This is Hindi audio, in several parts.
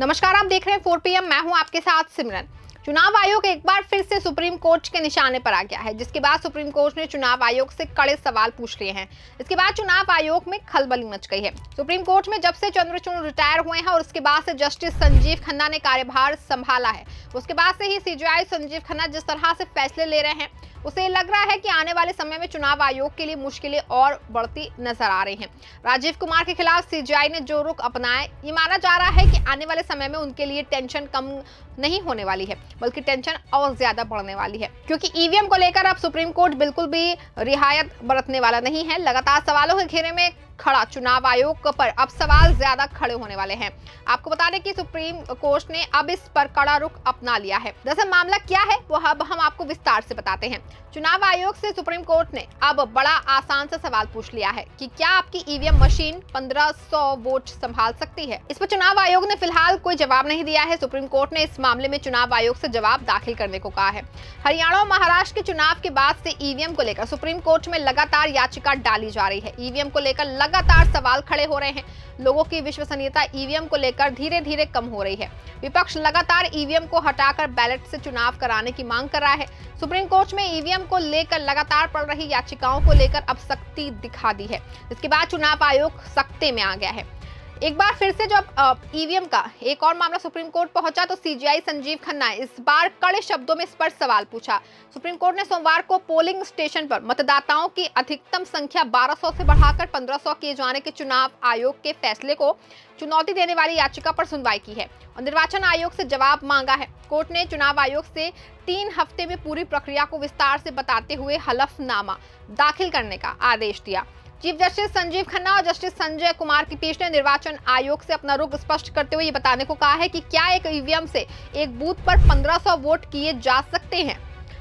नमस्कार, आप देख रहे हैं 4 PM। मैं हूं आपके साथ सिमरन। चुनाव आयोग एक बार फिर से सुप्रीम कोर्ट के निशाने पर आ गया है, जिसके बाद सुप्रीम कोर्ट ने चुनाव आयोग से कड़े सवाल पूछ लिए हैं। इसके बाद चुनाव आयोग में खलबली मच गई है। सुप्रीम कोर्ट में जब से चंद्रचूड़ रिटायर हुए हैं और उसके बाद से जस्टिस संजीव खन्ना ने कार्यभार संभाला है, उसके बाद से ही सीजेआई संजीव खन्ना जिस तरह से फैसले ले रहे हैं, उसे लग रहा है कि आने वाले समय में चुनाव आयोग के लिए मुश्किलें और बढ़ती नजर आ रही हैं। राजीव कुमार के खिलाफ सीजेआई ने जो रुख अपनाया, ये माना जा रहा है कि आने वाले समय में उनके लिए टेंशन कम नहीं होने वाली है, बल्कि टेंशन और ज्यादा बढ़ने वाली है, क्योंकि ईवीएम को लेकर अब सुप्रीम कोर्ट बिल्कुल भी रियायत बरतने वाला नहीं है। लगातार सवालों के घेरे में खड़ा चुनाव आयोग पर अब सवाल ज्यादा खड़े होने वाले हैं। आपको बता दें कि सुप्रीम कोर्ट ने अब इस पर कड़ा रुख अपना लिया है। दरअसल मामला क्या है वो अब हम आपको विस्तार से बताते हैं। चुनाव आयोग से सुप्रीम कोर्ट ने अब बड़ा आसान सा सवाल पूछ लिया है कि क्या आपकी ईवीएम मशीन 1500 वोट संभाल सकती है। इस पर चुनाव आयोग ने फिलहाल कोई जवाब नहीं दिया है। सुप्रीम कोर्ट ने इस मामले में चुनाव आयोग से जवाब दाखिल करने को कहा है। हरियाणा और महाराष्ट्र के चुनाव के बाद से ईवीएम को लेकर सुप्रीम कोर्ट में लगातार याचिका डाली जा रही है। ईवीएम को लेकर लगातार सवाल खड़े हो रहे हैं। लोगों की विश्वसनीयता ईवीएम को लेकर धीरे धीरे कम हो रही है। विपक्ष लगातार ईवीएम को हटाकर बैलेट से चुनाव कराने की मांग कर रहा है। सुप्रीम कोर्ट में ईवीएम को लेकर लगातार पड़ रही याचिकाओं को लेकर अब सख्ती दिखा दी है। इसके बाद चुनाव आयोग सख्ते में आ गया है। एक बार फिर से जब ईवीएम का एक और मामला सुप्रीम कोर्ट पहुंचा तो सीजेआई संजीव खन्ना इस बार कड़े शब्दों में इस पर सवाल पूछा। सुप्रीम कोर्ट ने सोमवार को पोलिंग स्टेशन पर मतदाताओं की अधिकतम संख्या 1200 से बढ़ाकर 1500 किए जाने के चुनाव आयोग के फैसले को चुनौती देने वाली याचिका पर सुनवाई की है और निर्वाचन आयोग से जवाब मांगा है। कोर्ट ने चुनाव आयोग से 3 हफ्ते में पूरी प्रक्रिया को विस्तार से बताते हुए हलफनामा दाखिल करने का आदेश दिया। चीफ जस्टिस संजीव खन्ना और जस्टिस संजय कुमार की पीठ ने निर्वाचन आयोग से अपना रुख स्पष्ट करते हुए ये बताने को कहा है कि क्या एक ईवीएम से एक बूथ पर 1500 वोट किए जा सकते हैं।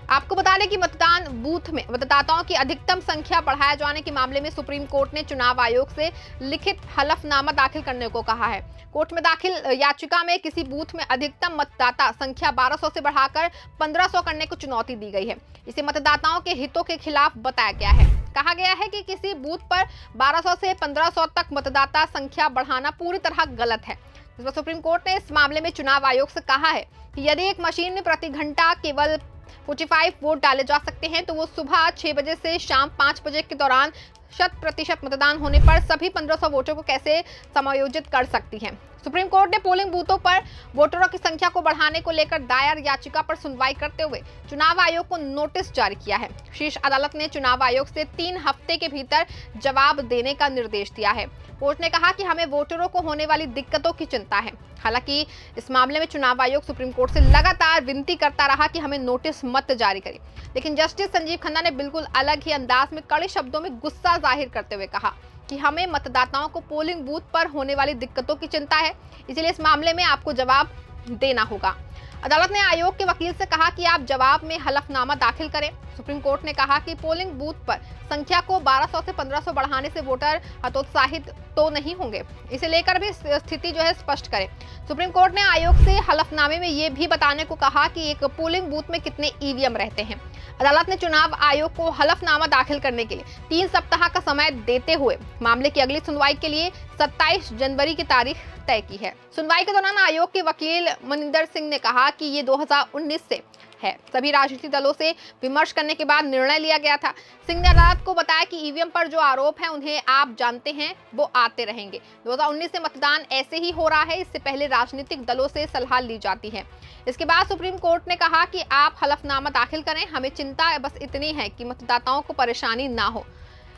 आपको बता दें कि मतदान बूथ में मतदाताओं की अधिकतम संख्या बढ़ाए जाने के मामले में सुप्रीम कोर्ट ने चुनाव आयोग से लिखित हलफनामा दाखिल करने को कहा है। कोर्ट में दाखिल याचिका में किसी बूथ में अधिकतम मतदाता संख्या 1200 से बढ़ाकर 1500 करने को चुनौती दी गई है। इसे मतदाताओं के हितों के खिलाफ बताया गया है। कहा गया है कि किसी बूथ पर 1200 से 1500 तक मतदाता संख्या बढ़ाना पूरी तरह गलत है। इस पर सुप्रीम कोर्ट ने इस मामले में चुनाव आयोग से कहा है कि यदि एक मशीन में प्रति घंटा केवल 45 वोट डाले जा सकते हैं तो वो सुबह 6 बजे से शाम 5 बजे के दौरान 100% मतदान होने पर सभी 1500 वोटों को कैसे समायोजित कर सकती है। सुप्रीम कोर्ट ने पोलिंग बूथों पर वोटरों की संख्या को बढ़ाने को लेकर दायर याचिका पर सुनवाई करते हुए चुनाव आयोग को नोटिस जारी किया है। शीर्ष अदालत ने चुनाव आयोग से 3 हफ्ते के भीतर जवाब देने का निर्देश दिया है। कोर्ट ने कहा कि हमें वोटरों को होने वाली दिक्कतों की चिंता है। हालांकि इस मामले में चुनाव आयोग सुप्रीम कोर्ट से लगातार विनती करता रहा कि हमें नोटिस मत जारी करें, लेकिन जस्टिस संजीव खन्ना ने बिल्कुल अलग ही अंदाज में कड़े शब्दों में गुस्सा जाहिर करते हुए कहा कि हमें मतदाताओं को पोलिंग बूथ पर होने वाली दिक्कतों की चिंता है, इसलिए इस मामले में आपको जवाब देना होगा। अदालत ने आयोग के वकील से कहा कि आप जवाब में हलफनामा दाखिल करें। सुप्रीम कोर्ट ने कहा कि पोलिंग बूथ पर संख्या को 1200 से 1500 बढ़ाने से वोटर हतोत्साहित तो नहीं होंगे, इसे लेकर भी स्थिति जो है स्पष्ट करें। सुप्रीम कोर्ट ने आयोग से हलफनामे में ये भी बताने को कहा कि एक पोलिंग बूथ में कितने ईवीएम रहते हैं। अदालत ने चुनाव आयोग को हलफनामा दाखिल करने के लिए 3 सप्ताह का समय देते हुए मामले की अगली सुनवाई के लिए 27 जनवरी की तारीख तय की है। सुनवाई के दौरान आयोग के वकील मनिंदर सिंह ने कहा कि ये 2019 से है। सभी राजनीतिक दलों से विमर्श करने के बाद निर्णय लिया गया था। सिंह ने अदालत को बताया कि ईवीएम पर जो आरोप हैं उन्हें आप जानते हैं, वो आते रहेंगे। 2019 से मतदान ऐसे ही हो रहा है, इससे पहले राजनीतिक दलों से सलाह ली जाती है। इसके बाद सुप्रीम कोर्ट ने कहा कि आप हलफनामा दाखिल करें, हमें चिंता बस इतनी है कि मतदाताओं को परेशानी ना हो।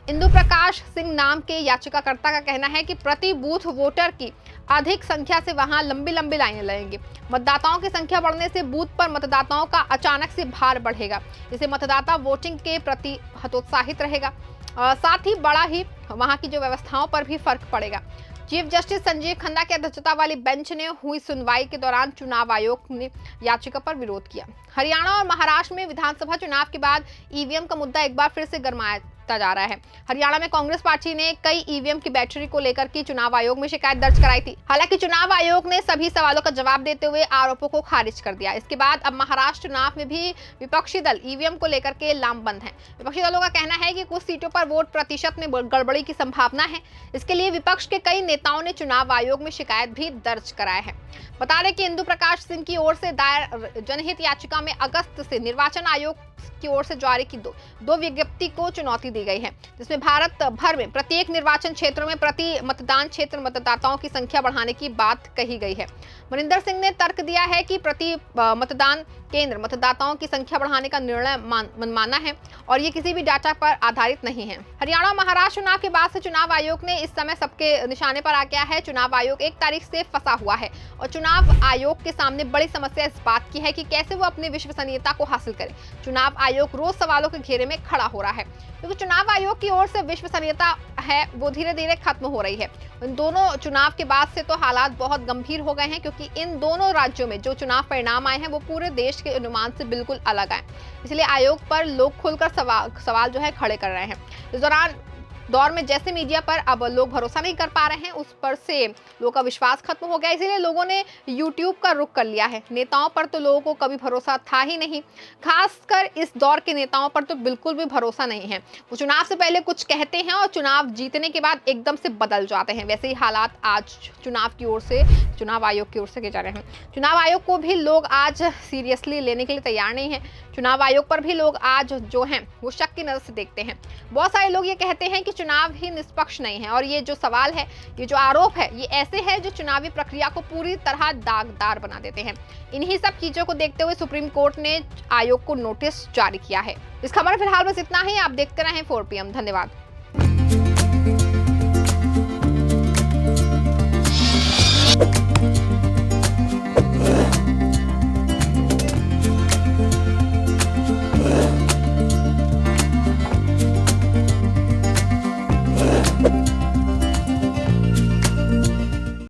इंदु प्रकाश सिंह नाम के याचिकाकर्ता का कहना है कि प्रति बूथ वोटर की अधिक संख्या से वहां लंबी लंबी लाइनें लगेंगी। मतदाताओं की संख्या बढ़ने से बूथ पर मतदाताओं का अचानक से भार बढ़ेगा। इससे मतदाता वोटिंग के प्रति हतोत्साहित रहेगा। साथ ही बड़ा ही वहां की जो व्यवस्थाओं पर भी फर्क पड़ेगा। चीफ जस्टिस संजीव खन्ना की अध्यक्षता वाली बेंच ने हुई सुनवाई के दौरान चुनाव आयोग ने याचिका पर विरोध किया। हरियाणा और महाराष्ट्र में विधानसभा चुनाव के बाद ईवीएम का मुद्दा एक बार फिर से गरमाया बढ़ता जा रहा है। हरियाणा में कांग्रेस पार्टी ने कई ईवीएम की बैटरी को लेकर की चुनाव आयोग में शिकायत दर्ज कराई थी। हालांकि चुनाव आयोग ने सभी सवालों का जवाब देते हुए आरोपों को खारिज कर दिया। इसके बाद अब महाराष्ट्र चुनाव में भी विपक्षी दल ईवीएम को लेकर के लामबंद है। विपक्षी दलों का कहना है कि कुछ सीटों पर वोट प्रतिशत में गड़बड़ी की संभावना है। इसके लिए विपक्ष के कई नेताओं ने चुनाव आयोग में शिकायत भी दर्ज कराया है। बता दें कि इंदु प्रकाश सिंह की ओर से दायर जनहित याचिका में अगस्त से निर्वाचन आयोग की ओर से जारी की दो विज्ञप्ति को चुनौती दी गई है, जिसमें भारत भर में प्रत्येक निर्वाचन क्षेत्रों में प्रति मतदान क्षेत्र मतदाताओं की संख्या बढ़ाने की बात कही गई है। मनिंदर सिंह ने तर्क दिया है कि प्रति मतदान केंद्र मतदाताओं की संख्या बढ़ाने का निर्णय मनमाना है और ये किसी भी डाटा पर आधारित नहीं है। हरियाणा और महाराष्ट्र चुनाव के बाद से चुनाव आयोग ने इस समय सबके निशाने पर आ गया है। चुनाव आयोग 1 तारीख से फंसा हुआ है और चुनाव आयोग के सामने बड़ी समस्या इस बात की है कि कैसे वो अपनी विश्वसनीयता को हासिल करे। चुनाव आयोग रोज सवालों के घेरे में खड़ा हो रहा है, क्योंकि चुनाव आयोग की ओर से विश्वसनीयता है वो धीरे धीरे खत्म हो रही है। इन दोनों चुनाव के बाद से तो हालात बहुत गंभीर हो गए हैं, क्योंकि इन दोनों राज्यों में जो चुनाव परिणाम आए हैं वो पूरे देश के अनुमान से बिल्कुल अलग आए। इसलिए आयोग पर लोग खुलकर सवाल जो है खड़े कर रहे हैं। इस दौर में जैसे मीडिया पर अब लोग भरोसा नहीं कर पा रहे हैं, उस पर से लोगों का विश्वास खत्म हो गया। इसीलिए लोगों ने यूट्यूब का रुख कर लिया है। नेताओं पर तो लोगों को कभी भरोसा था ही नहीं, खासकर इस दौर के नेताओं पर तो बिल्कुल भी भरोसा नहीं है। वो चुनाव से पहले कुछ कहते हैं और चुनाव जीतने के बाद एकदम से बदल जाते हैं। वैसे ही हालात आज चुनाव आयोग की ओर से किए जा रहे हैं। चुनाव आयोग को भी लोग आज सीरियसली लेने के लिए तैयार नहीं है। चुनाव आयोग पर भी लोग आज जो हैं वो शक की नजर से देखते हैं। बहुत सारे लोग ये कहते हैं कि चुनाव ही निष्पक्ष नहीं है, और ये जो सवाल है, ये जो आरोप है, ये ऐसे है जो चुनावी प्रक्रिया को पूरी तरह दागदार बना देते हैं। इन्हीं सब चीजों को देखते हुए सुप्रीम कोर्ट ने आयोग को नोटिस जारी किया है। इस खबर में फिलहाल बस इतना ही। आप देखते रहें 4 PM। धन्यवाद।